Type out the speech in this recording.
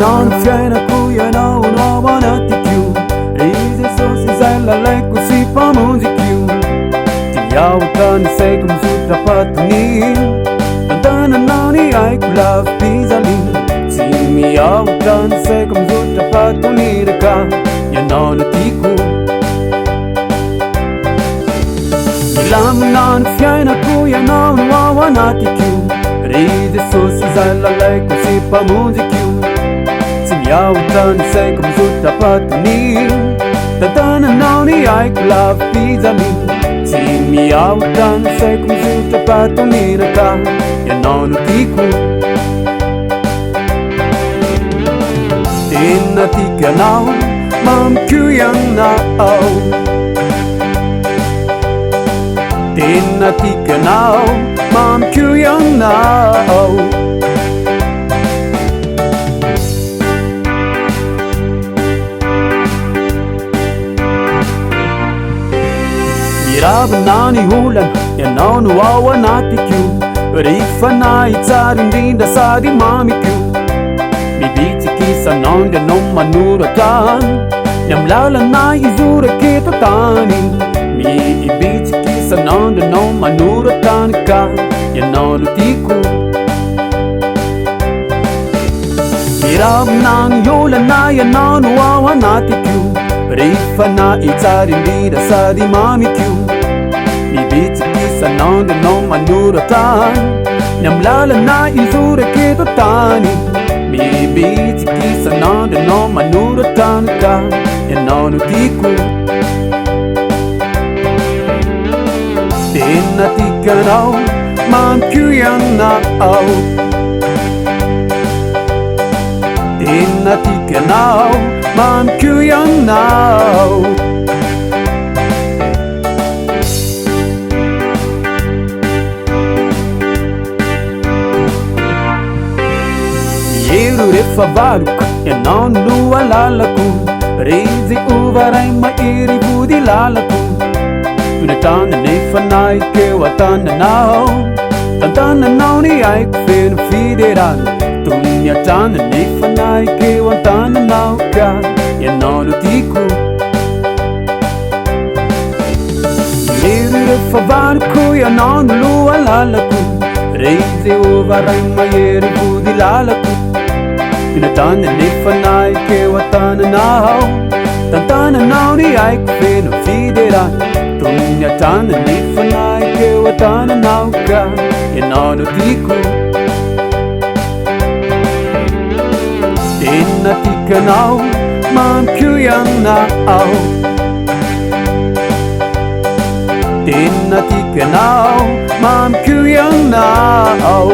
non fiena cuia no nuova naticu ride so si zella lecco si pa musicu ti autan sei come sutra patni tantana nani ai love pizali si mi autan sei come sutra patni reka ya non tiku Milamina fiena cuia no nuova naticu ride so si zella lecco si pa musicu Autan sei come sutra patni tantana nani ai love pizali si mi autan sei come sutra patni reka ya non tiku Tinna tika now mam kuyang na au Tinna tika now mam kuyang na au Rabanani hulan ya naunu wawa natiku Rifana itsarinda sadi mamiku Bibiti kisa nonde no manuratan Nyamlala na izura kita tani Mi ibiti kisa nonde no manuratan ka ya naunu tiku Rabanani hulan na ya naunu wawa natiku Rifana itsarinda sadi mamiku Bibiti kisa nonde no manuratan Nyamlala na izura kita tani Bibiti kisa nonde no manuratan ka ya naunu tiku Tinna tika now mam kuyang na au Tinna tika now mam kuyang now Yeru refa baruk ya non lua lalaku Rizi uvarai ma iri budi lalaku Tunatana nefanai ke watana nao Tantana nao ni ai kufenu FIDERANA Tunyatana nefanai ke watana nao ka ya non tiku Yeru refa baruk ya non lua lalaku Rizi uvarai ma iri budi lalaku Tunatana nefanai ke watana nao Tantana nao ni ai kufenu FIDERANA Tunyatana nefanai ke watana nao ka ya naunu tiku Tinna tika now mam kuyang na au Tinna tika now mam kuyang na au